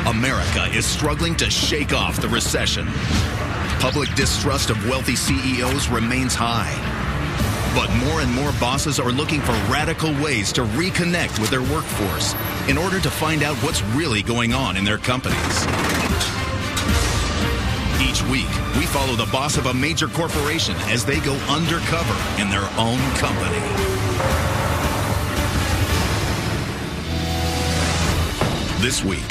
America is struggling to shake off the recession. Public distrust of wealthy CEOs remains high. But more and more bosses are looking for radical ways to reconnect with their workforce in order to find out what's really going on in their companies. Each week, we follow the boss of a major corporation as they go undercover in their own company. This week,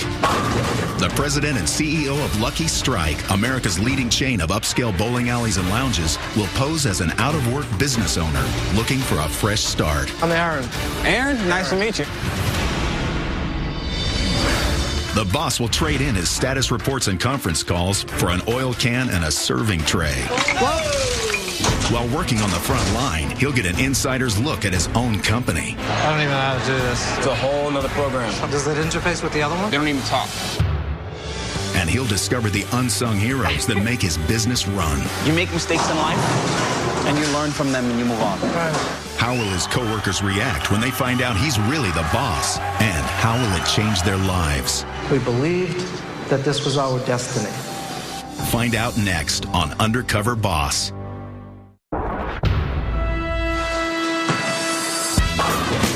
the president and CEO of Lucky Strike, America's leading chain of upscale bowling alleys and lounges, will pose as an out-of-work business owner looking for a fresh start. I'm Aaron. Aaron, nice to meet you. The boss will trade in his status reports and conference calls for an oil can and a serving tray. Whoa! While working on the front line, he'll get an insider's look at his own company. I don't even know how to do this. It's a whole nother program. Does that interface with the other one? They don't even talk. And he'll discover the unsung heroes that make his business run. You make mistakes in life, and you learn from them, and you move on. How will his coworkers react when they find out he's really the boss? And how will it change their lives? We believed that this was our destiny. Find out next on Undercover Boss.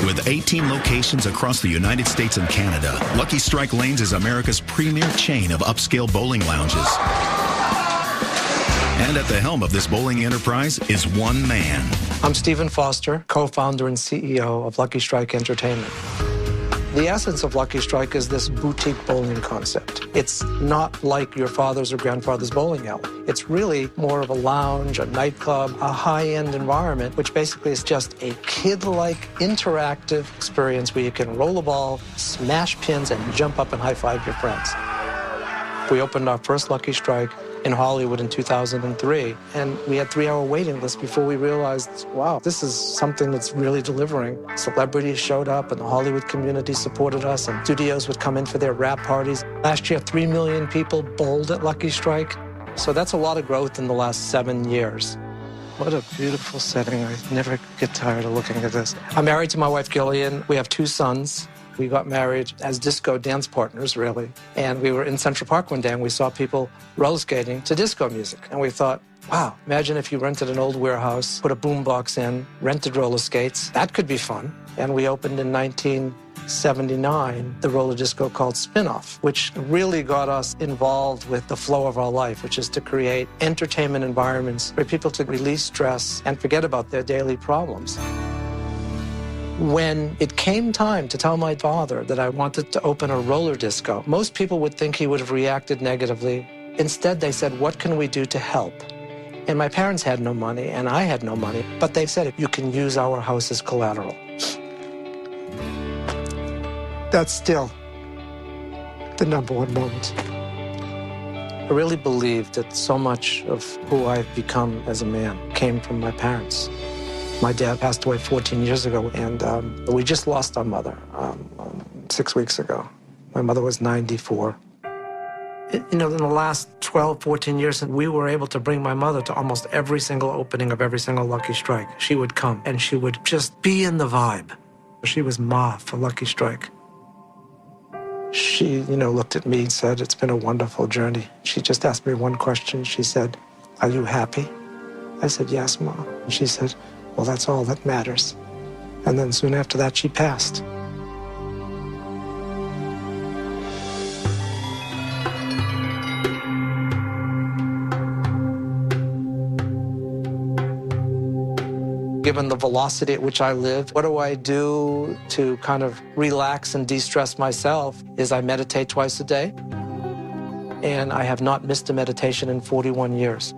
With 18 locations across the United States and Canada, Lucky Strike Lanes is America's premier chain of upscale bowling lounges. And at the helm of this bowling enterprise is one man. I'm Stephen Foster, co-founder and CEO of Lucky Strike Entertainment. The essence of Lucky Strike is this boutique bowling concept. It's not like your father's or grandfather's bowling alley. It's really more of a lounge, a nightclub, a high-end environment, which basically is just a kid-like interactive experience where you can roll a ball, smash pins, and jump up and high-five your friends. We opened our first Lucky Strike in Hollywood in 2003, and we had 3-hour waiting lists before we realized, wow, this is something that's really delivering. Celebrities showed up, and the Hollywood community supported us, and studios would come in for their wrap parties. Last year, 3 million people bowled at Lucky Strike, so that's a lot of growth in the last 7 years. What a beautiful setting. I never get tired of looking at this. I'm married to my wife, Gillian. We have 2 sons. We got married as disco dance partners, really. And we were in Central Park one day, and we saw people roller skating to disco music. And we thought, wow, imagine if you rented an old warehouse, put a boombox in, rented roller skates. That could be fun. And we opened in 1979 the roller disco called Spinoff, which really got us involved with the flow of our life, which is to create entertainment environments for people to release stress and forget about their daily problems. When it came time to tell my father that I wanted to open a roller disco, most people would think he would have reacted negatively. Instead, they said, what can we do to help? And my parents had no money, and I had no money, but they said, you can use our house as collateral. That's still the #1 moment. I really believe that so much of who I've become as a man came from my parents. My dad passed away 14 years ago, and we just lost our mother 6 weeks ago. My mother was 94. In the last 12, 14 years, we were able to bring my mother to almost every single opening of every single Lucky Strike. She would come, and she would just be in the vibe. She was Ma for Lucky Strike. She, looked at me and said, it's been a wonderful journey. She just asked me one question. She said, are you happy? I said, yes, Ma. And she said, well, that's all that matters. And then soon after that, she passed. Given the velocity at which I live, what do I do to kind of relax and de-stress myself is I meditate twice a day. And I have not missed a meditation in 41 years.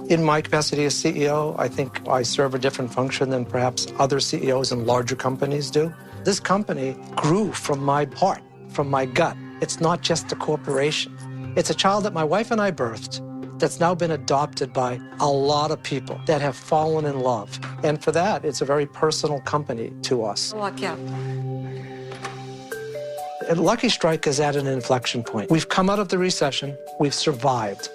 In my capacity as CEO, I think I serve a different function than perhaps other CEOs in larger companies do. This company grew from my heart, from my gut. It's not just a corporation. It's a child that my wife and I birthed that's now been adopted by a lot of people that have fallen in love. And for that, it's a very personal company to us. Lucky Strike is at an inflection point. We've come out of the recession. We've survived.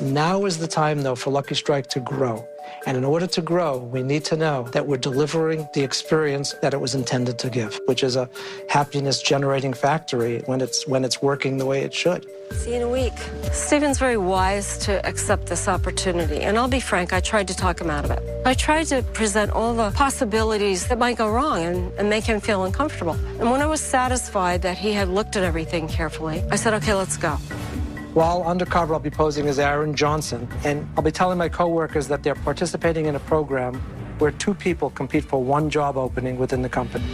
Now is the time, though, for Lucky Strike to grow. And in order to grow, we need to know that we're delivering the experience that it was intended to give, which is a happiness-generating factory when it's working the way it should. See you in a week. Stephen's very wise to accept this opportunity. And I'll be frank, I tried to talk him out of it. I tried to present all the possibilities that might go wrong and make him feel uncomfortable. And when I was satisfied that he had looked at everything carefully, I said, okay, let's go. While undercover, I'll be posing as Aaron Johnson, and I'll be telling my coworkers that they're participating in a program where 2 people compete for 1 job opening within the company.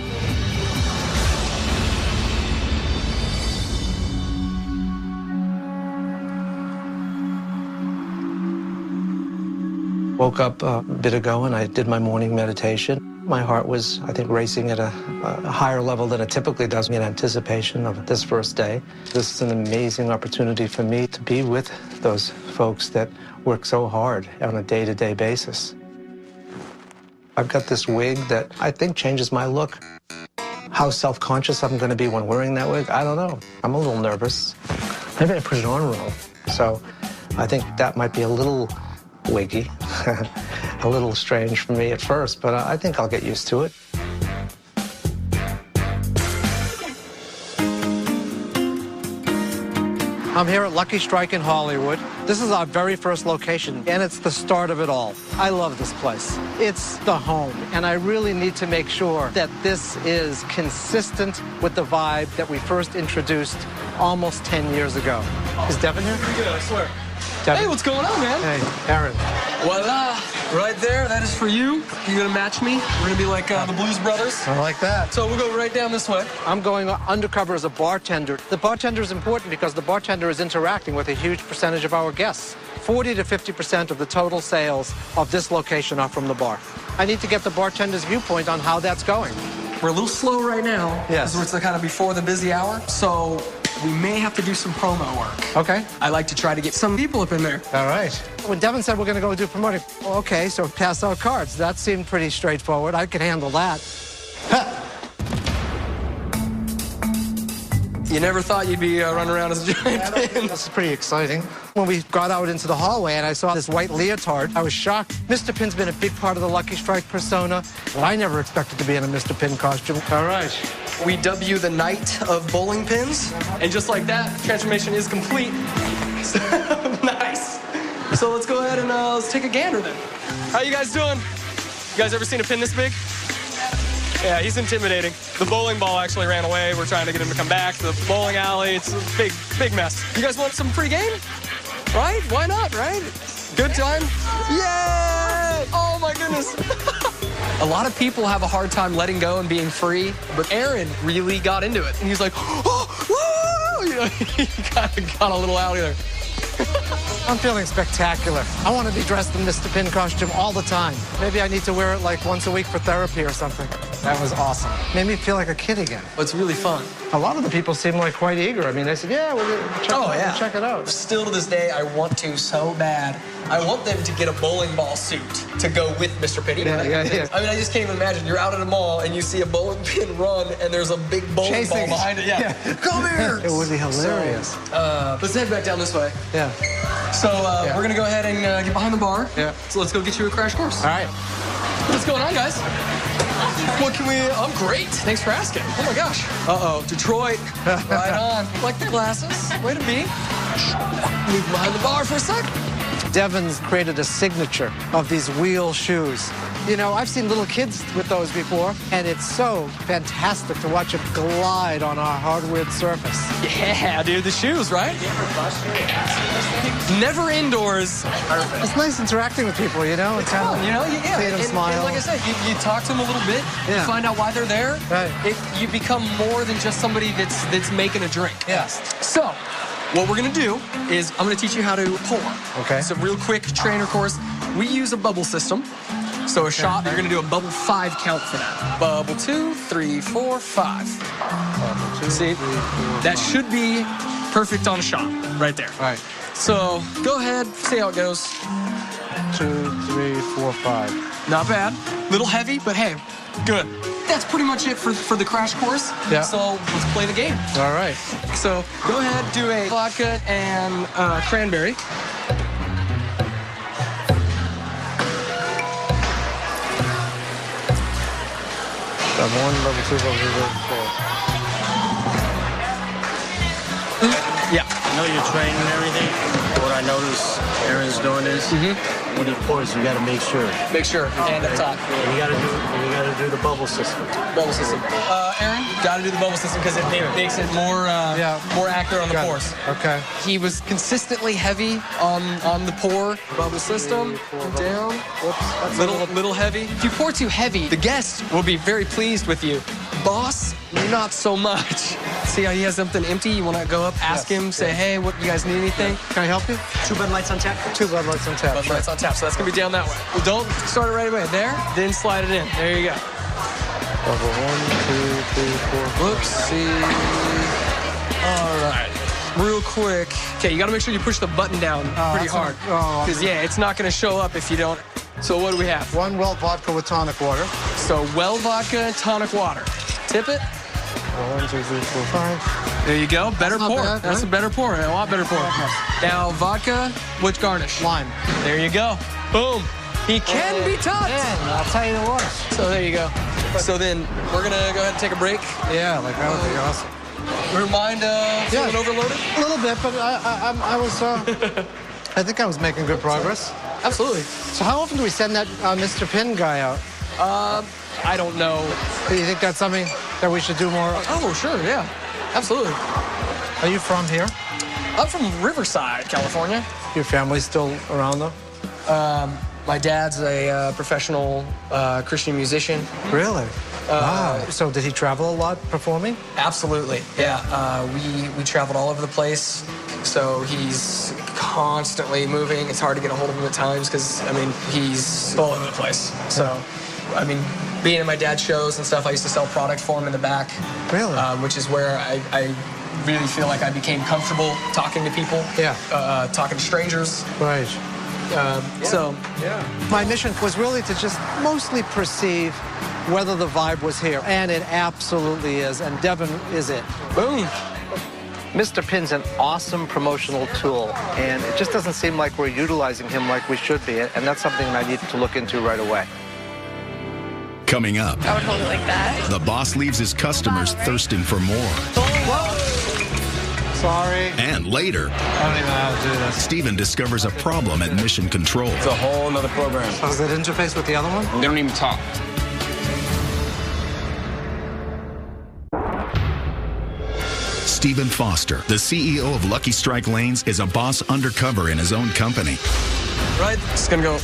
Woke up a bit ago and I did my morning meditation. My heart was, I think, racing at a higher level than it typically does in anticipation of this first day. This is an amazing opportunity for me to be with those folks that work so hard on a day-to-day basis. I've got this wig that I think changes my look. How self-conscious I'm going to be when wearing that wig, I don't know. I'm a little nervous. Maybe I put it on wrong. So I think that might be a little wiggy, a little strange for me at first, but I think I'll get used to it. I'm here at Lucky Strike in Hollywood. This is our very first location, and it's the start of it all. I love this place. It's the home, and I really need to make sure that this is consistent with the vibe that we first introduced almost 10 years ago. Is Devin here? Pretty good, I swear. Devin? Hey, what's going on, man? Hey, Aaron. Voila, right there, that is for you. You're gonna match me. We're gonna be like the Blues Brothers. I like that. So we'll go right down this way. I'm going undercover as a bartender. The bartender is important because the bartender is interacting with a huge percentage of our guests. 40 to 50% of the total sales of this location are from the bar. I need to get the bartender's viewpoint on how that's going. We're a little slow right now. Yes. Because it's kind of before the busy hour, so we may have to do some promo work. Okay. I like to try to get some people up in there. All right. When Devin said we're going to go do promoting, okay, so pass out cards. That seemed pretty straightforward. I could handle that. You never thought you'd be running around as a giant pin. This is pretty exciting. When we got out into the hallway and I saw this white leotard, I was shocked. Mr. Pin's been a big part of the Lucky Strike persona, but I never expected to be in a Mr. Pin costume. All right. We dub you the Knight of Bowling Pins, and just like that, transformation is complete. Nice. So let's go ahead and let's take a gander then. How you guys doing? You guys ever seen a pin this big? Yeah, he's intimidating. The bowling ball actually ran away. We're trying to get him to come back to the bowling alley. It's a big mess. You guys want some pre-game? Right? Why not, right? Good time? Yay! Oh my goodness. A lot of people have a hard time letting go and being free, but Aaron really got into it. And he's like, oh, woo! You know, he kind of got a little out of there. I'm feeling spectacular. I want to be dressed in Mr. Pin costume all the time. Maybe I need to wear it like once a week for therapy or something. That was awesome. Made me feel like a kid again. It's really fun. A lot of the people seem like quite eager. I mean, they said, yeah, we'll check it out. Still to this day, I want to so bad. I want them to get a bowling ball suit to go with Mr. Pin. Yeah. I mean, I just can't even imagine. You're out at a mall and you see a bowling pin run and there's a big bowling ball behind it. Yeah. Come here. It would be hilarious. So, let's head back down this way. Yeah. So we're going to go ahead and get behind the bar. Yeah. So let's go get you a crash course. All right. What's going on, guys? What can we... I'm great. Thanks for asking. Oh, my gosh. Uh-oh. Detroit. Right on. Like the glasses. Way to be. Move behind the bar for a sec. Devin's created a signature of these wheel shoes. You know, I've seen little kids with those before, and it's so fantastic to watch it glide on our hardwood surface. Yeah, dude, the shoes, right? You ever bust your ass? Never indoors. Perfect. It's nice interacting with people, you know? It's fun, you know? Yeah. See them smile. And like I said, you talk to them a little bit, you find out why they're there. Right. You become more than just somebody that's making a drink. Yes. So, what we're gonna do is I'm gonna teach you how to pour. Okay. It's a real quick trainer course. We use a bubble system. So a shot, you're gonna do a bubble 5 count for that. Bubble 2, 3, 4, 5. Bubble 2, See, 3, 4, that 5. should be perfect on a shot, right there. All right. So go ahead, see how it goes. 2, 3, 4, 5. Not bad. Little heavy, but hey, good. That's pretty much it for the crash course. Yeah. So let's play the game. All right. So go ahead, do a vodka and cranberry. Level 1, level 2, level 3, level 4. Yeah. I know you're training and everything. What I notice Aaron's doing is with the pours, you got to make sure. Make sure. And up top. And you got to do the bubble system. Bubble system. Aaron, got to do the bubble system because it makes it more more accurate on the pours. Okay. He was consistently heavy on the pour. Bubble system. Down. Whoops. Little heavy. If you pour too heavy, the guest will be very pleased with you. Boss, not so much. See how he has something empty? You want to go up, ask him, say, hey, what, you guys need anything? Can I help you? 2 Bud Lights on tap. 2 Bud Lights on tap. Bud Lights on tap, so that's going to be down that way. Well, don't start it right away. There, then slide it in. There you go. Level 1, 2, 3, 4. Whoopsie. All right. Real quick. Okay, you got to make sure you push the button down pretty hard. Because, yeah, it's not going to show up if you don't. So what do we have? 1 well vodka with tonic water. So well vodka, tonic water. Tip it. 1, 2, 3, 4, 5. There you go. Better That's not pour. bad, That's right? a better pour. A lot better pour. Now, vodka with garnish. Lime. There you go. Boom. He can be taught. Man, I'll tell you what. So there you go. So then we're going to go ahead and take a break. Yeah, like that would be awesome. Your mind feeling overloaded? A little bit, but I was, I think I was making good progress. Absolutely. So how often do we send that Mr. Pin guy out? I don't know. Do you think that's something that we should do more? Oh, sure, yeah. Absolutely. Are you from here? I'm from Riverside, California. Your family's still around, though? My dad's a professional Christian musician. Really? Wow. So did he travel a lot performing? Absolutely, yeah. We traveled all over the place, so he's constantly moving. It's hard to get a hold of him at times because, I mean, he's all over the place. So, I mean, being in my dad's shows and stuff, I used to sell product for him in the back. Really? Which is where I really feel like I became comfortable talking to people. Yeah. Talking to strangers. Right. So, my mission was really to just mostly perceive whether the vibe was here, and it absolutely is, and Devin is it. boom. Mr. Pin's an awesome promotional tool, and it just doesn't seem like we're utilizing him like we should be, and that's something I need to look into right away. Coming up, I would hold it like that. the boss leaves his customers thirsting for more. Sorry. And later, I don't even know how to do this. Steven discovers a problem at Mission Control. It's a whole nother program. Does it interface with the other one? They don't even talk. Stephen Foster, the CEO of Lucky Strike Lanes, is a boss undercover in his own company. Right? It's going to go,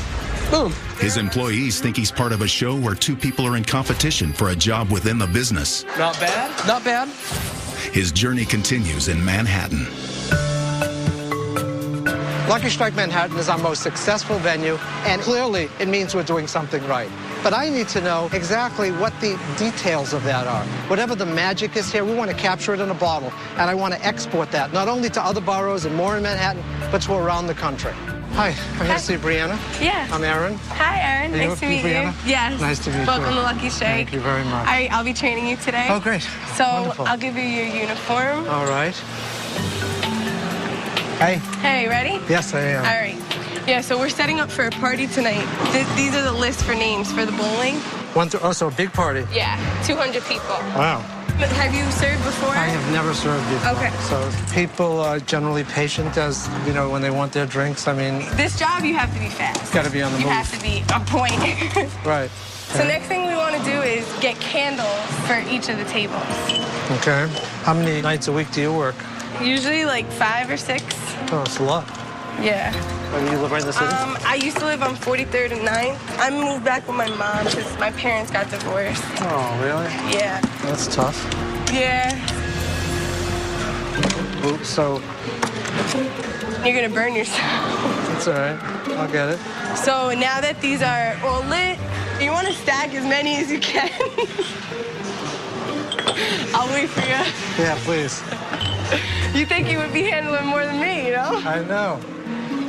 boom. His employees think he's part of a show where two people are in competition for a job within the business. Not bad. Not bad. His journey continues in Manhattan. Lucky Strike Manhattan is our most successful venue, and clearly it means we're doing something right. But I need to know exactly what the details of that are. Whatever the magic is here, we want to capture it in a bottle, and I want to export that, not only to other boroughs and more in Manhattan, but to around the country. Hi, I'm here to see Brianna. Yeah. I'm Aaron. Hi, Aaron. Are you Nice to with meet Brianna? you. Yes. Nice to meet you. Welcome to Lucky Strike. Thank you very much. I'll be training you today. Oh, great. So Wonderful. I'll give you your uniform. All right. Hey. Hey, ready? Yes, I am. All right. Yeah, so we're setting up for a party tonight. These are the lists for names for the bowling. So a big party. Yeah, 200 people. Wow. Have you served before? I have never served before. Okay. So people are generally patient as, you know, when they want their drinks. I mean, This job, you have to be fast. Got to be on the You move. have to be on point. right. So next thing we want to do is get candles for each of the tables. Okay. How many nights a week do you work? Usually like 5 or 6. Oh, it's a lot. Yeah. You live right in the city? I used to live on 43rd and 9th. I moved back with my mom because my parents got divorced. Oh, really? Yeah. That's tough. Yeah. Ooh, so You're going to burn yourself. it's all right. I'll get it. So now that these are all lit, you want to stack as many as you can. I'll wait for you. Yeah, please. You think you would be handling more than me, you know? I know.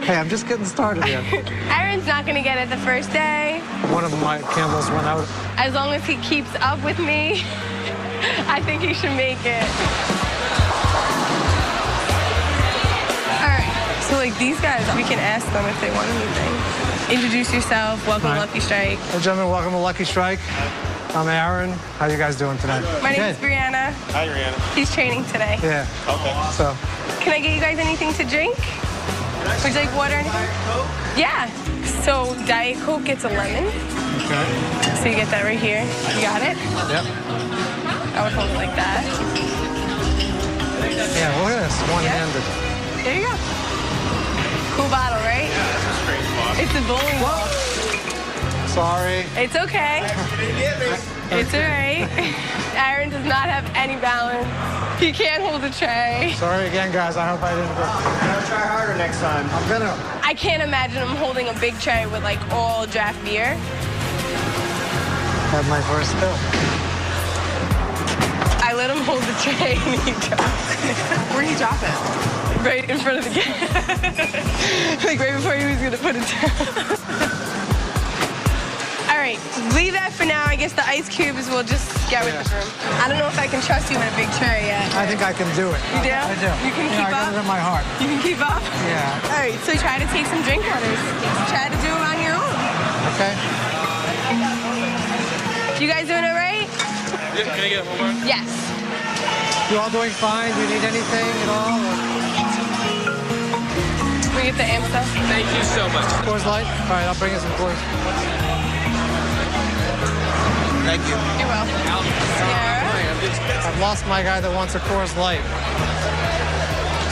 Hey, I'm just getting started here. Aaron's not going to get it the first day. One of my candles went out. As long as he keeps up with me, I think he should make it. All right, so like these guys, we can ask them if they want anything. Introduce yourself, welcome to Lucky Strike. Hey, gentlemen, welcome to Lucky Strike. I'm Aaron. How you guys doing tonight? My name is Brianna. Hi, Rihanna. He's training today. Yeah. Okay. So, Can I get you guys anything to drink? Would you like water or anything? Yeah. So Diet Coke gets a lemon. okay. So you get that right here. You got it? Yep. I would hold it like that. Yeah, look at this. One-handed. There you go. Cool bottle, right? It's a bowling ball. Sorry. It's okay. It's all right. Aaron does not have any balance. He can't hold a tray. Sorry again, guys. I hope I didn't go. I'll try harder next time. I'm gonna. I can't imagine him holding a big tray with like all draft beer. Have my first spill. I let him hold the tray and he dropped it. Where'd he drop it? Right in front of the game. Like right before he was gonna put it down. All right, leave that for now. I guess the ice cubes will just get with the room. I don't know if I can trust you with a big tray yet. I think I can do it. You do? I do. You can keep I got up? it in my heart. You can keep up? Yeah. All right, so try to take some drink orders. Try to do it on your own. Okay. You guys doing all right? Can I get one more? Yes. You all doing fine? Do you need anything at all? We get the amp stuff. Thank you so much. Coors Light? All right, I'll bring you some Coors. Thank you. You're welcome. Sarah? I've lost my guy that wants a Coors Light.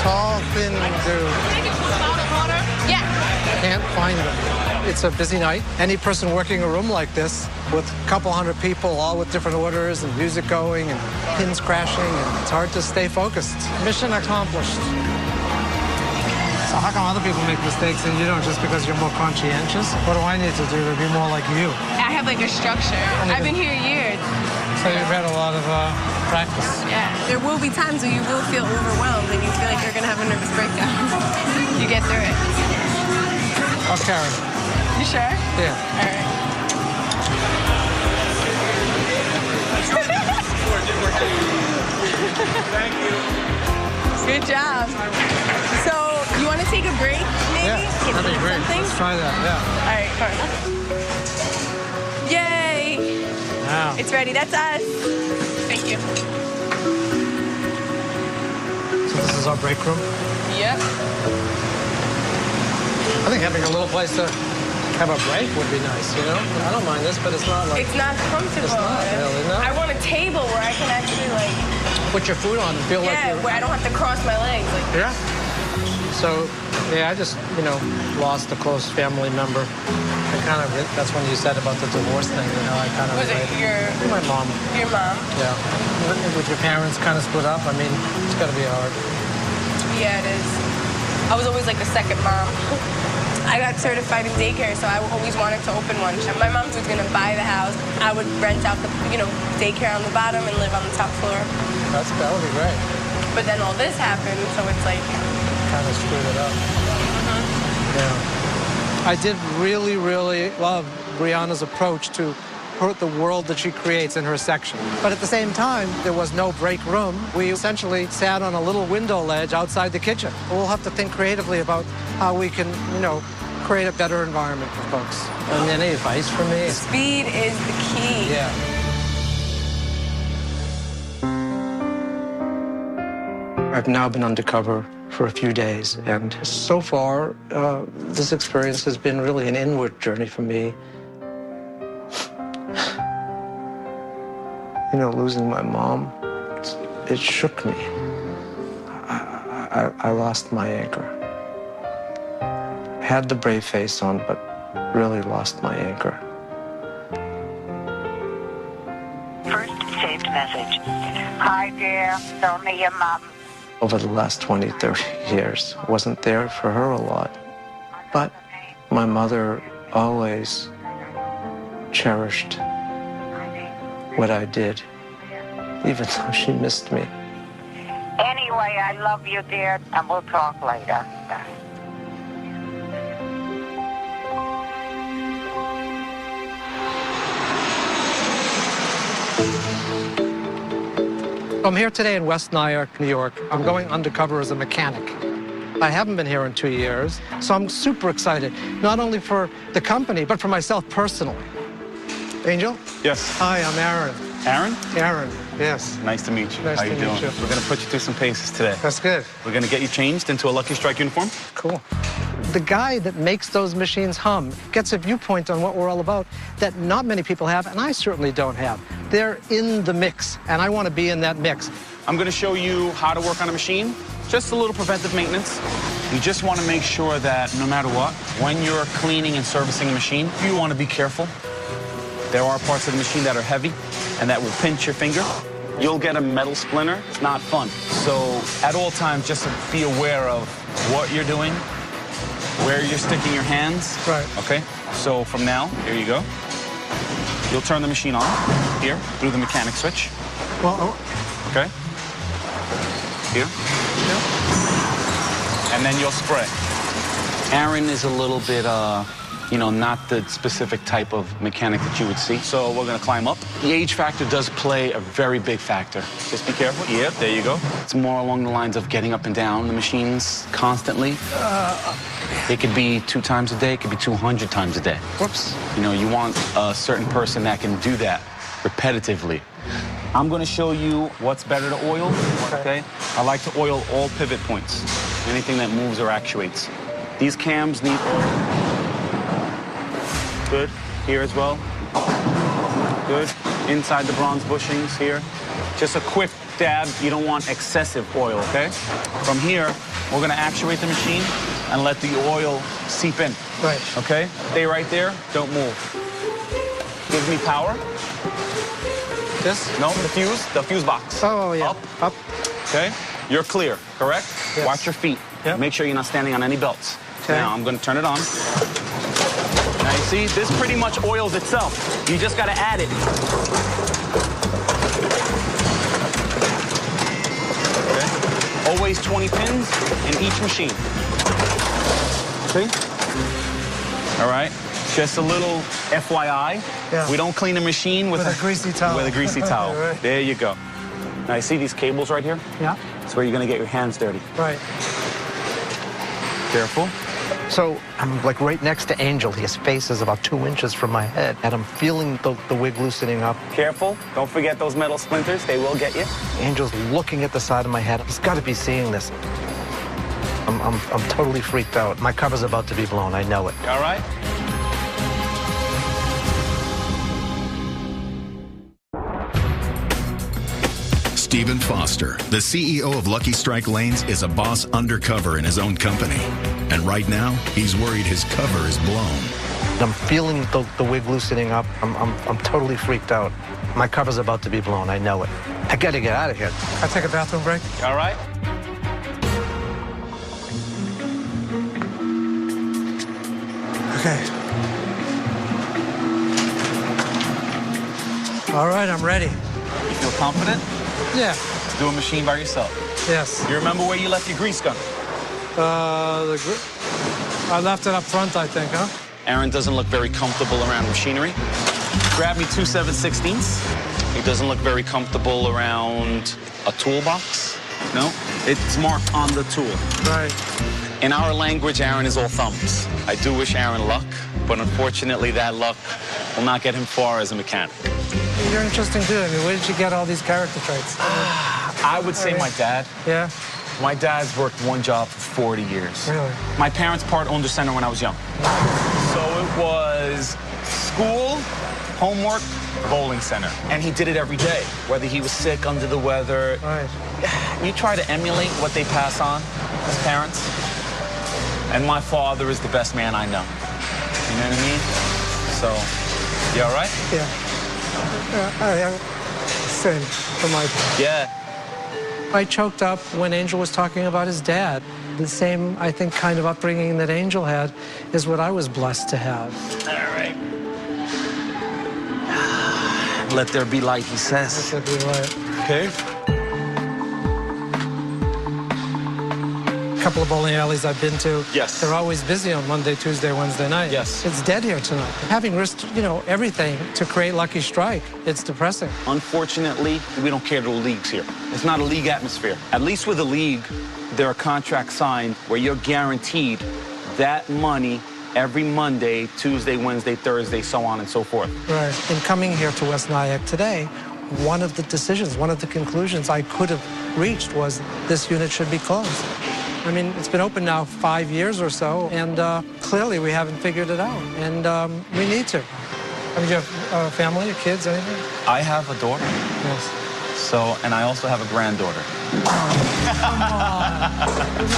Tall, thin dude. Yeah. Can't find him. It's a busy night. Any person working a room like this with a couple hundred people, all with different orders and music going and pins crashing, and it's hard to stay focused. Mission accomplished. So how come other people make mistakes and you don't, just because you're more conscientious? What do I need to do to be more like you? I have like a structure. I've been here years. So you've had a lot of practice. Yeah. There will be times where you will feel overwhelmed and you feel like you're gonna have a nervous breakdown. You get through it. I'll carry it. You sure? Yeah. All right. Thank you. Good job. So, you want to take a break, maybe? Yeah, Get that'd be great. something? Let's try that, yeah. All right, come on. Yay! Wow. It's ready. That's us. Thank you. So this is our break room. Yep. I think having a little place to have a break would be nice, you know? I don't mind this, but it's not like... It's not comfortable. It's not really, no. I want a table where I can actually, like... Put your food on and feel like Yeah, you're... where I don't have to cross my legs. Like, Yeah. So, yeah, I just, you know, lost a close family member. I kind of, that's when you said about the divorce thing, you know, I kind of... was it My mom. your mom? Yeah. With your parents kind of split up, I mean, it's got to be hard. Yeah, it is. I was always like the second mom. I got certified in daycare, so I always wanted to open one. My mom was gonna buy the house. I would rent out the, daycare on the bottom and live on the top floor. That would be great. But then all this happened, so it's like... Kind of screwed it up. Yeah. I did really, really love Brianna's approach to the world that she creates in her section. But at the same time, there was no break room. We essentially sat on a little window ledge outside the kitchen. We'll have to think creatively about how we can, create a better environment for folks. And any advice for me? Speed is the key. Yeah. I've now been undercover for a few days, and so far, this experience has been really an inward journey for me. Losing my mom, it shook me. I lost my anchor. Had the brave face on, but really lost my anchor. First saved message. Hi, dear. It's only your mom. Over the last 20, 30 years, wasn't there for her a lot. But my mother always cherished what I did, even though she missed me. Anyway, I love you, dear, and we'll talk later. I'm here today in West Nyack, New York. I'm going undercover as a mechanic. I haven't been here in 2 years, so I'm super excited, not only for the company, but for myself personally. Angel? Yes. Hi, I'm Aaron. Aaron? Aaron, yes. Nice to meet you. Nice How to you meet doing? you. We're going to put you through some paces today. That's good. We're going to get you changed into a Lucky Strike uniform. Cool. The guy that makes those machines hum gets a viewpoint on what we're all about that not many people have, and I certainly don't have. They're in the mix, and I want to be in that mix. I'm going to show you how to work on a machine. Just a little preventive maintenance. You just want to make sure that no matter what, when you're cleaning and servicing a machine, you want to be careful. There are parts of the machine that are heavy and that will pinch your finger. You'll get a metal splinter. It's not fun. So at all times, just be aware of what you're doing, where you're sticking your hands. Right. Okay? So from now, here you go. You'll turn the machine on here through the mechanic switch. Well, Okay? Here. And then you'll spray. Aaron is a little bit, you know, not the specific type of mechanic that you would see. So we're gonna climb up. The age factor does play a very big factor. Just be careful. Yep, there you go. It's more along the lines of getting up and down the machines constantly. It could be 2 times a day, it could be 200 times a day. whoops. You know, you want a certain person that can do that repetitively. I'm going to show you what's better to oil, okay? I like to oil all pivot points, anything that moves or actuates. These cams need oil. Good. Here as well. Good. Inside the bronze bushings here. Just a quick dab. You don't want excessive oil, okay? From here, we're going to actuate the machine and let the oil seep in. Right. Okay? Stay right there. Don't move. Give me power. This? No, the fuse box. Oh, yeah. Up. Okay? You're clear, correct? Yes. Watch your feet. Yep. Make sure you're not standing on any belts. Okay. Now, I'm going to turn it on. Now, you see, this pretty much oils itself. You just got to add it. Okay? Always 20 pins in each machine. See? All right? Just a little FYI. Yeah. We don't clean a machine with a greasy towel. With a greasy towel. Right. There you go. Now, you see these cables right here? Yeah. That's where you're going to get your hands dirty. Right. Careful. So I'm like right next to Angel. His face is about 2 inches from my head, and I'm feeling the wig loosening up. Careful. Don't forget those metal splinters. They will get you. Angel's looking at the side of my head. He's got to be seeing this. I'm totally freaked out. My cover's about to be blown. I know it. You all right? Stephen Foster, the CEO of Lucky Strike Lanes, is a boss undercover in his own company. And right now, he's worried his cover is blown. I'm feeling the wig loosening up. I'm totally freaked out. My cover's about to be blown. I know it. I got to get out of here. Can I take a bathroom break? You all right? Okay. All right, I'm ready. You feel confident? Yeah. To do a machine by yourself. Yes. You remember where you left your grease gun? I left it up front, I think, huh? Aaron doesn't look very comfortable around machinery. Grab me 2 7/16. He doesn't look very comfortable around a toolbox. No? It's marked on the tool. Right. In our language, Aaron is all thumbs. I do wish Aaron luck, but unfortunately that luck will not get him far as a mechanic. You're an interesting dude. I mean, where did you get all these character traits? I would say my dad. Yeah? My dad's worked one job for 40 years. Really? My parents part-owned a center when I was young. So it was school, homework, bowling center. And he did it every day, whether he was sick, under the weather. Right. You try to emulate what they pass on as parents. And my father is the best man I know. You know what I mean? So, you all right? Yeah. Same for my... Yeah. I choked up when Angel was talking about his dad. The same, I think, kind of upbringing that Angel had is what I was blessed to have. All right. Let there be light, he says. Let there be light. Okay. A couple of bowling alleys I've been to. Yes. They're always busy on Monday, Tuesday, Wednesday night. Yes. It's dead here tonight. Having risked, you know, everything to create Lucky Strike, it's depressing. Unfortunately, we don't care to the leagues here. It's not a league atmosphere. At least with a league, there are contracts signed where you're guaranteed that money every Monday, Tuesday, Wednesday, Thursday, so on and so forth. Right. In coming here to West Nyack today, one of the decisions, one of the conclusions I could have reached was this unit should be closed. I mean, it's been open now 5 years or so, and clearly we haven't figured it out, and we need to. I mean, do you have a family, kids, anything? I have a daughter. Yes. So, and I also have a granddaughter. Come on.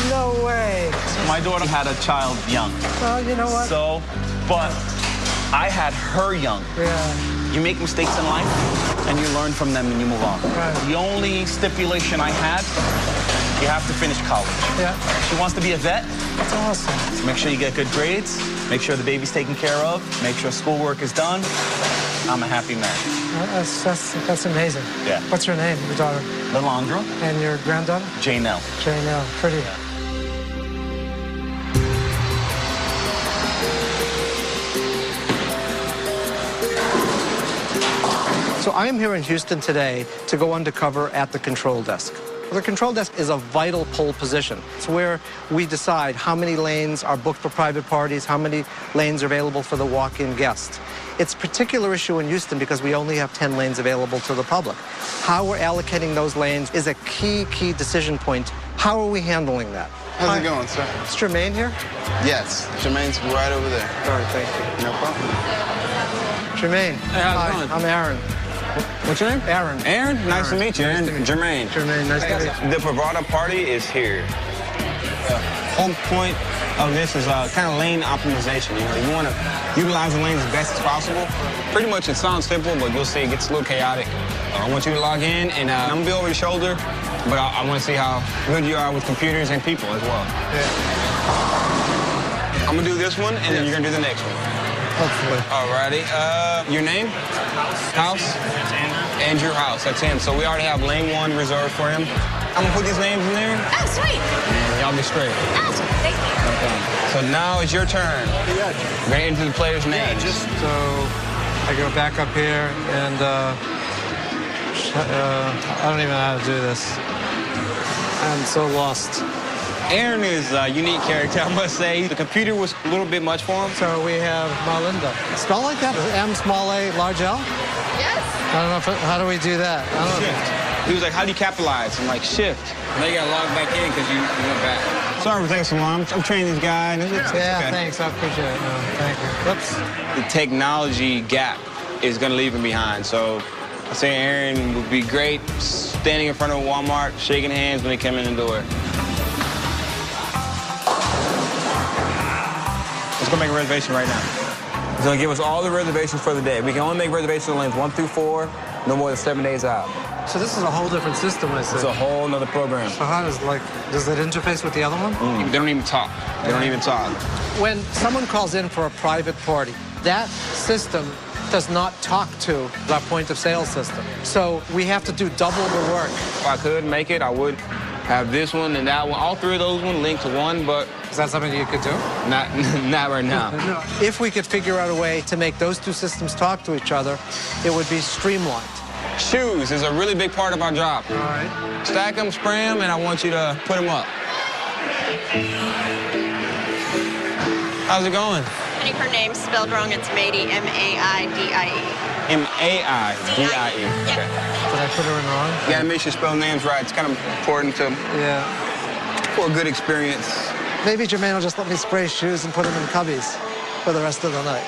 No way. My daughter had a child young. Well, you know what? So, but I had her young. Yeah. You make mistakes in life, and you learn from them, and you move on. Right. The only stipulation I had, you have to finish college. Yeah. She wants to be a vet. That's awesome. So make sure you get good grades, make sure the baby's taken care of, make sure schoolwork is done. I'm a happy man. That's amazing. Yeah. What's her name, your daughter? Lalandra. And your granddaughter? Janelle. Janelle. Pretty. Yeah. So I am here in Houston today to go undercover at the control desk. The control desk is a vital pole position. It's where we decide how many lanes are booked for private parties, how many lanes are available for the walk-in guest. It's a particular issue in Houston because we only have 10 lanes available to the public. How we're allocating those lanes is a key decision point. How are we handling that? How's it going, sir? Is Jermaine here? Yes, Jermaine's right over there. All right, thank you. No problem. Jermaine. Hey, how's it going? I'm Aaron. What's your name? Aaron. Aaron? Nice to meet you, Aaron. Jermaine. Jermaine, nice to meet you. The Bravada Party is here. The whole point of this is kind of lane optimization. You know, you want to utilize the lanes as best as possible. Pretty much it sounds simple, but you'll see it gets a little chaotic. I want you to log in, and I'm going to be over your shoulder, but I want to see how good you are with computers and people as well. Yeah. I'm going to do this one, and then you're going to do the next one. Hopefully. Alrighty. Your name? House? Andrew House. That's him. So we already have lane 1 reserved for him. I'm gonna put these names in there. Oh, sweet. And y'all be straight. Awesome. Thank you. Okay. So now it's your turn. Yeah. We're gonna enter the players' names. So I go back up here and I don't even know how to do this. I'm so lost. Aaron is a unique character, I must say. The computer was a little bit much for him. So we have Marlinda. Spell like that? M, small a, large L? Yes. I don't know how do we do that? I don't know. Shift. He was like, how do you capitalize? I'm like, shift. Now you gotta log back in because you went back. Sorry for taking so long. I'm training these guys. It's Yeah, okay. thanks. I appreciate it. No, thank you. Whoops. The technology gap is gonna leave him behind. So I say Aaron would be great standing in front of a Walmart, shaking hands when they come in the door. Let's go make a reservation right now. It's gonna give us all the reservations for the day. We can only make reservations on lanes 1 through 4, no more than 7 days out. So this is a whole different system, I see. It's a whole nother program. So how does it interface with the other one? They don't even talk. They don't even talk. When someone calls in for a private party, that system does not talk to our point of sale system. So we have to do double the work. If I could make it, I would have this one and that one. All 3 of those ones linked to one, but Is that something you could do? not right now. No. If we could figure out a way to make those 2 systems talk to each other, it would be streamlined. Shoes is a really big part of our job. All right. Stack them, spray them, and I want you to put them up. How's it going? I think her name's spelled wrong. It's Maidie, M-A-I-D-I-E. M-A-I-D-I-E. Yep. Okay. Did I put her in wrong? You gotta make sure you spell names right. It's kind of important Yeah. for a good experience. Maybe Jermaine will just let me spray shoes and put them in cubbies for the rest of the night.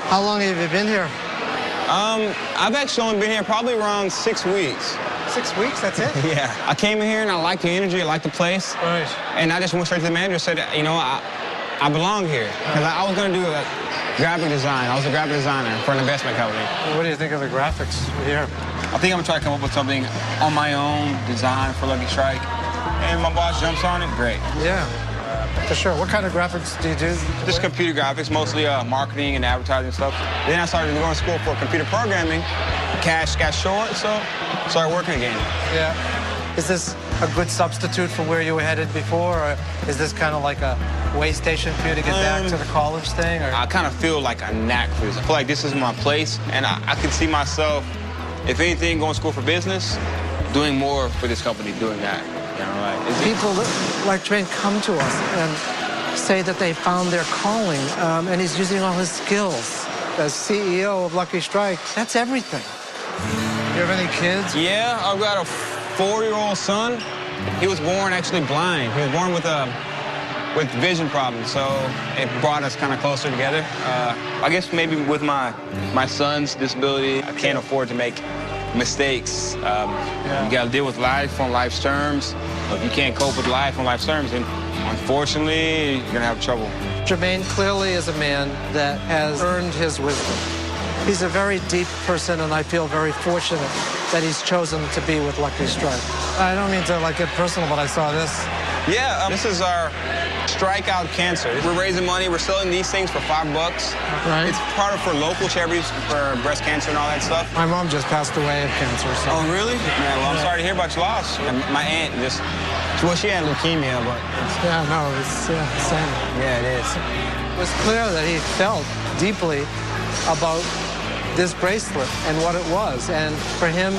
How long have you been here? I've actually only been here probably around 6 weeks. 6 weeks, that's it? Yeah. I came in here and I liked the energy, I liked the place. Right. And I just went straight to the manager and said, you know, I belong here. Because I was going to do a graphic design. I was a graphic designer for an investment company. What do you think of the graphics here? I think I'm going to try to come up with something on my own, design for Lucky Strike. And my boss jumps on it, great. Yeah, for sure. What kind of graphics do you do? Just computer graphics, mostly marketing and advertising stuff. Then I started going to school for computer programming. Cash got short, so started working again. Yeah. Is this a good substitute for where you were headed before, or is this kind of like a way station for you to get back to the college thing? Or? I kind of feel like a knack for this. I feel like this is my place, and I can see myself, if anything, going to school for business, doing more for this company, doing that. You know, like, People like Jermaine come to us and say that they found their calling, and he's using all his skills as CEO of Lucky Strike. That's everything. You have any kids? Yeah, I've got a 4-year-old son. He was born actually blind. He was born with vision problems, so it brought us kind of closer together. I guess maybe with my son's disability, I can't afford to make mistakes. You got to deal with life on life's terms. If you can't cope with life on life's terms, then unfortunately, you're going to have trouble. Jermaine clearly is a man that has earned his wisdom. He's a very deep person, and I feel very fortunate that he's chosen to be with Lucky Strike. I don't mean to get personal, but I saw this. Yeah, this is our Strikeout Cancer. We're raising money. We're selling these things for $5. Right. It's part of for local charities for breast cancer and all that stuff. My mom just passed away of cancer. So. Oh, really? Yeah, well, I'm sorry to hear about your loss. My aunt she had leukemia, but... Yeah, no, it's same. Yeah, it is. It was clear that he felt deeply about this bracelet and what it was. And for him,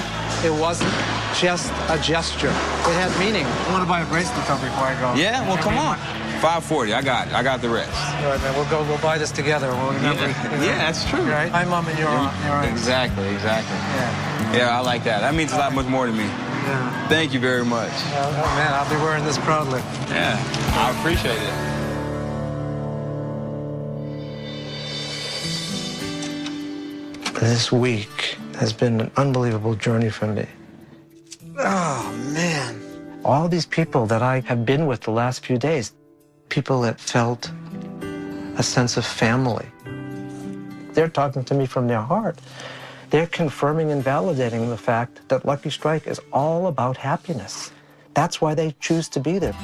it wasn't just a gesture. It had meaning. I want to buy a bracelet though before I go. Yeah, well, come on. $5.40. I got the rest. All right, man. We'll buy this together. We'll remember. Yeah, that's true. Right? My mom and your aunt. Exactly. Yeah. Yeah, I like that. That means a lot much more to me. Yeah. Thank you very much. Oh, man, I'll be wearing this proudly. Yeah, I appreciate it. This week has been an unbelievable journey for me. Oh, man. All these people that I have been with the last few days, people that felt a sense of family. They're talking to me from their heart. They're confirming and validating the fact that Lucky Strike is all about happiness. That's why they choose to be there.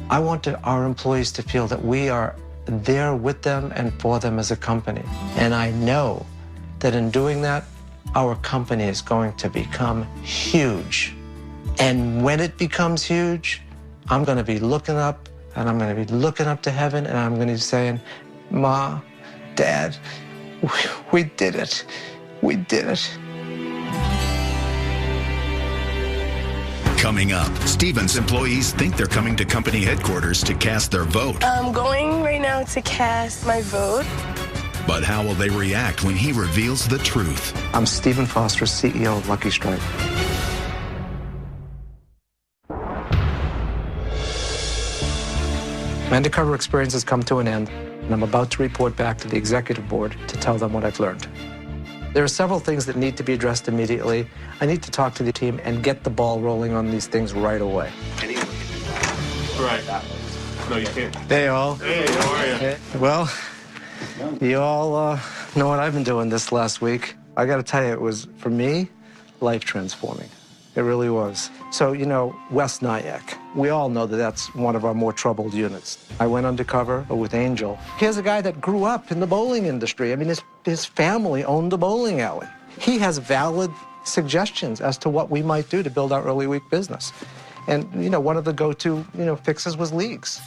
I want our employees to feel that we are there with them and for them as a company. And I know that in doing that, our company is going to become huge. And when it becomes huge, I'm going to be looking up, and I'm going to be looking up to heaven, and I'm going to be saying, Ma, Dad, we did it. We did it. Coming up, Stevens employees think they're coming to company headquarters to cast their vote. I'm going right now to cast my vote. But how will they react when he reveals the truth? I'm Stephen Foster, CEO of Lucky Strike. My undercover experience has come to an end, and I'm about to report back to the executive board to tell them what I've learned. There are several things that need to be addressed immediately. I need to talk to the team and get the ball rolling on these things right away. Right. No, you can't. Hey, all. Hey, how are you? Hey. Well, you all know what I've been doing this last week. I got to tell you, it was, for me, life-transforming. It really was. So, West Nyack, we all know that that's one of our more troubled units. I went undercover with Angel. Here's a guy that grew up in the bowling industry. I mean, his family owned a bowling alley. He has valid suggestions as to what we might do to build our early week business. And, one of the go-to, fixes was leagues.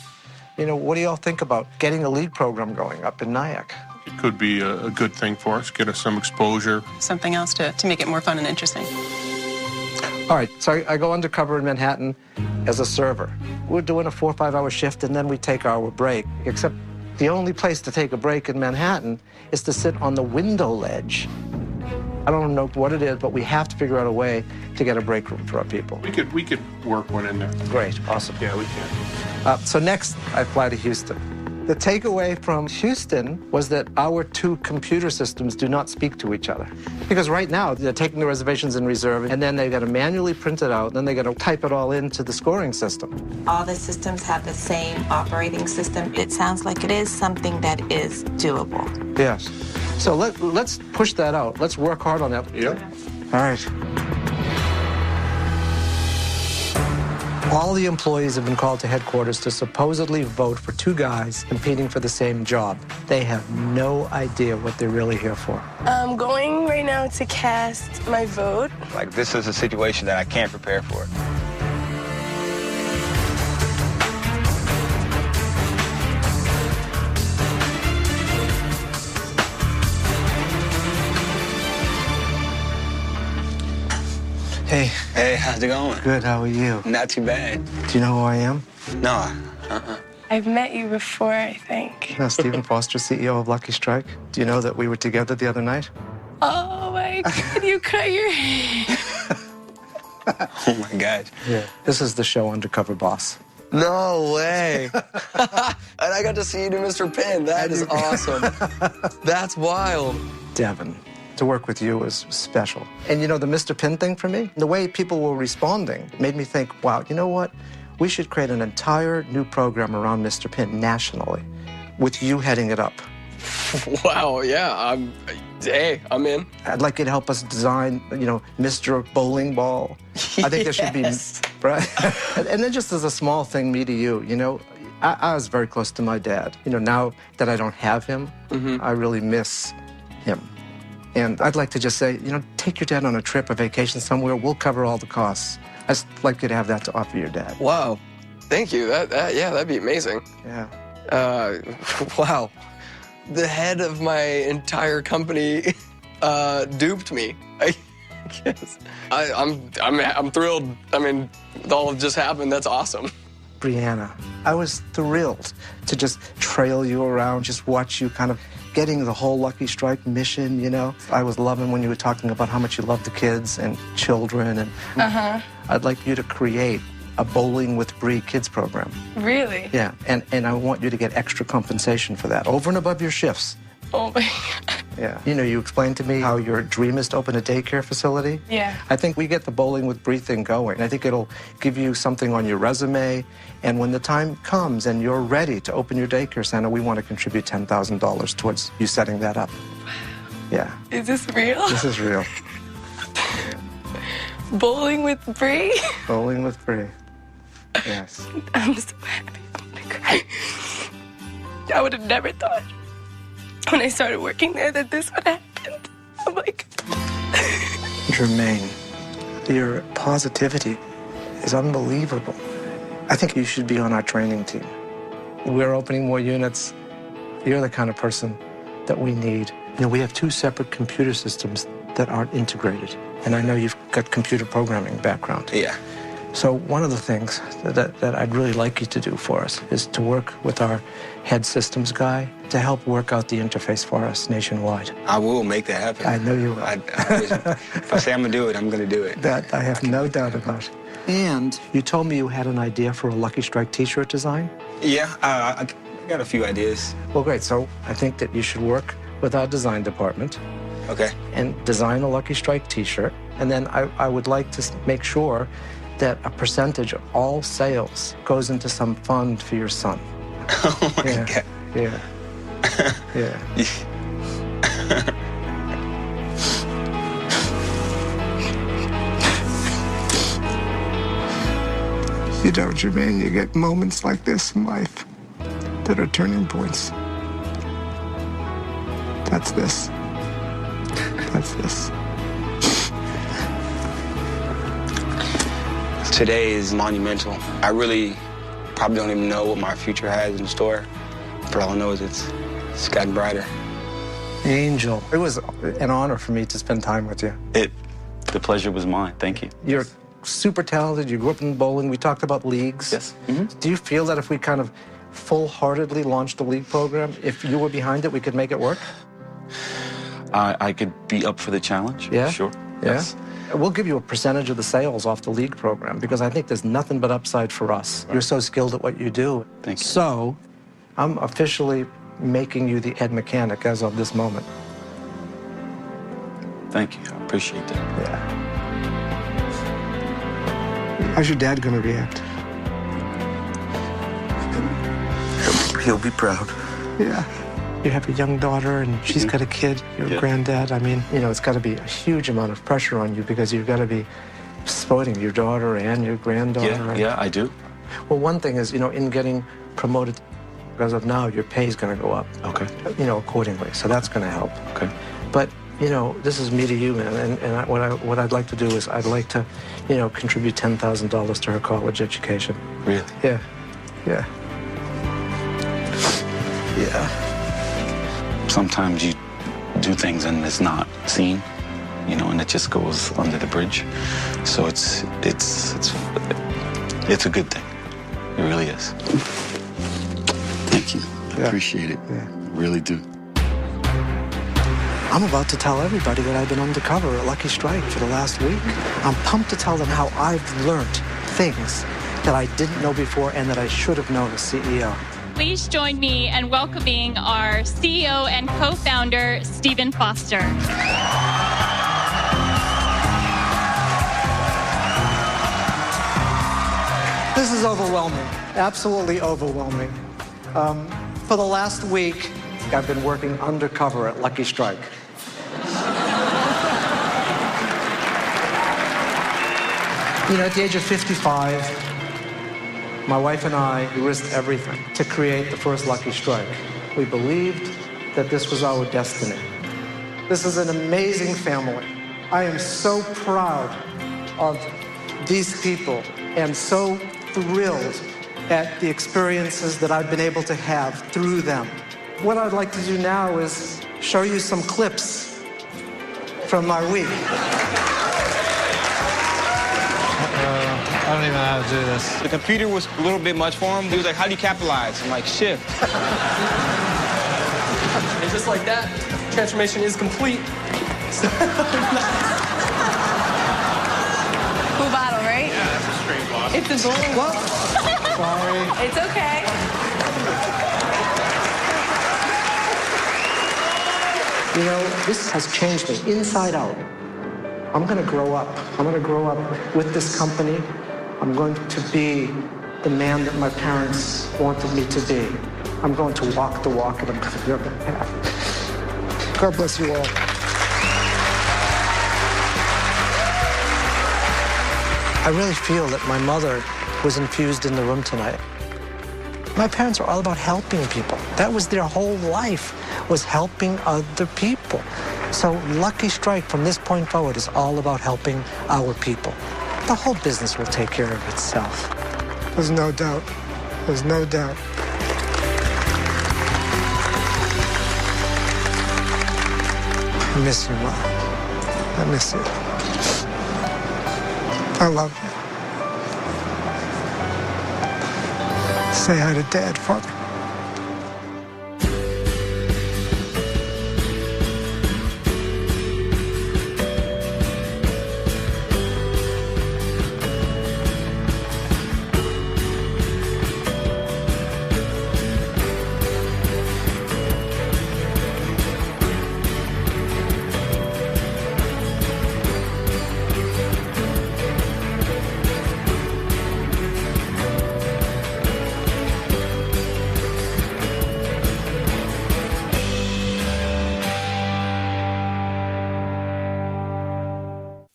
What do y'all think about getting a league program going up in Nyack? It could be a good thing for us, get us some exposure. Something else to make it more fun and interesting. All right, so I go undercover in Manhattan as a server. We're doing a 4 or 5 hour shift, and then we take our break. Except the only place to take a break in Manhattan is to sit on the window ledge. I don't know what it is, but we have to figure out a way to get a break room for our people. We could work one in there. Great, awesome. Yeah, we can. So next, I fly to Houston. The takeaway from Houston was that our 2 computer systems do not speak to each other. Because right now, they're taking the reservations in reserve, and then they've got to manually print it out, and then they got to type it all into the scoring system. All the systems have the same operating system. It sounds like it is something that is doable. Yes. So let's push that out. Let's work hard on that. Yep. All right. All the employees have been called to headquarters to supposedly vote for 2 guys competing for the same job. They have no idea what they're really here for. I'm going right now to cast my vote. This is a situation that I can't prepare for. Hey. Hey, how's it going? Good, how are you? Not too bad. Do you know who I am? No. I've met you before, I think. Stephen Foster, CEO of Lucky Strike. Do you know that we were together the other night? Oh my God, you cut your hair. Oh my gosh. Yeah. This is the show Undercover Boss. No way. And I got to see you do Mr. Penn. That is awesome. That's wild. Devin, to work with you was special. And you know, the Mr. Penn thing for me, the way people were responding made me think, wow, you know what? We should create an entire new program around Mr. Penn nationally with you heading it up. Wow, yeah, I'm in. I'd like you to help us design, you know, Mr. Bowling Ball. I think there should be, right? And then just as a small thing, me to you, you know, I was very close to my dad. You know, now that I don't have him, I really miss him. And I'd like to just say, you know, take your dad on a trip, a vacation somewhere. We'll cover all the costs. I'd like you to have that to offer your dad. Wow, thank you. Yeah, that'd be amazing. Yeah. Wow. The head of my entire company duped me. I guess. I'm thrilled. I mean, all just happened. That's awesome. Brianna, I was thrilled to just trail you around, just watch you kind of getting the whole Lucky Strike mission, you know. I was loving when you were talking about how much you love the kids and children. And I'd like you to create a Bowling with Bree kids program. Really? Yeah, and I want you to get extra compensation for that, over and above your shifts. Oh my God. Yeah. You know, you explained to me how your dream is to open a daycare facility. Yeah. I think we get the Bowling with Bree thing going. I think it'll give you something on your resume, and when the time comes and you're ready to open your daycare center, we want to contribute $10,000 towards you setting that up. Wow. Yeah. Is this real? This is real. Bowling with Bree? Bowling with Bree. Yes. I'm so happy. Oh my God. I would have never thought when I started working there that this would happen. I'm like... Jermaine, your positivity is unbelievable. I think you should be on our training team. We're opening more units. You're the kind of person that we need. You know, we have 2 separate computer systems that aren't integrated. And I know you've got computer programming background. Yeah. So one of the things that I'd really like you to do for us is to work with our head systems guy to help work out the interface for us nationwide. I will make that happen. I know you will. If I say I'm going to do it, I'm going to do it. That I have no doubt about. And you told me you had an idea for a Lucky Strike t-shirt design? Yeah, I got a few ideas. Well, great. So I think that you should work with our design department. Okay. And design a Lucky Strike t-shirt. And then I would like to make sure that a percentage of all sales goes into some fund for your son. Oh my God. Yeah. Yeah. You know, Jermaine, you get moments like this in life that are turning points. That's this. That's this. Today is monumental. I really probably don't even know what my future has in store, but all I know is it's gotten brighter. Angel, it was an honor for me to spend time with you. The pleasure was mine. Thank you. You're super talented. You grew up in bowling. We talked about leagues. Yes. Do you feel that if we kind of full-heartedly launched a league program, if you were behind it, we could make it work? I could be up for the challenge. Yeah? Sure. Yeah? Yes. We'll give you a percentage of the sales off the league program because I think there's nothing but upside for us. Right. You're so skilled at what you do. Thank you. So, I'm officially making you the head mechanic as of this moment. Thank you. I appreciate that. Yeah. How's your dad gonna react? He'll be proud. Yeah. You have a young daughter, and she's got a kid, your granddad. I mean, you know, it's got to be a huge amount of pressure on you because you've got to be supporting your daughter and your granddaughter. Yeah, I do. Well, one thing is, you know, in getting promoted, as of now, your pay is going to go up. Okay. You know, accordingly. So that's going to help. Okay. But, you know, this is me to you, man. And what I'd like to do is I'd like to, you know, contribute $10,000 to her college education. Really? Yeah. Yeah. Yeah. Sometimes you do things and it's not seen, you know, and it just goes under the bridge. So it's a good thing. It really is. Thank you. I appreciate it. I really do. I'm about to tell everybody that I've been undercover at Lucky Strike for the last week. I'm pumped to tell them how I've learned things that I didn't know before and that I should have known as CEO. Please join me in welcoming our CEO and co-founder, Stephen Foster. This is overwhelming, absolutely overwhelming. For the last week, I've been working undercover at Lucky Strike. You know, at the age of 55, my wife and I risked everything to create the first Lucky Strike. We believed that this was our destiny. This is an amazing family. I am so proud of these people and so thrilled at the experiences that I've been able to have through them. What I'd like to do now is show you some clips from my week. I don't even know how to do this. The computer was a little bit much for him. He was like, how do you capitalize? I'm like, shift. And just like that, transformation is complete. Cool bottle, right? Yeah, that's a straight bottle. It's a bowling ball. Sorry. It's okay. You know, this has changed me inside out. I'm going to grow up. I'm going to grow up with this company. I'm going to be the man that my parents wanted me to be. I'm going to walk the walk and I'm going to go the path. God bless you all. I really feel that my mother was infused in the room tonight. My parents are all about helping people. That was their whole life, was helping other people. So Lucky Strike from this point forward is all about helping our people. The whole business will take care of itself. There's no doubt. There's no doubt. I miss you, Mom. I miss you. I love you. Say hi to Dad for me.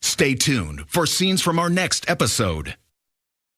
Stay tuned for scenes from our next episode.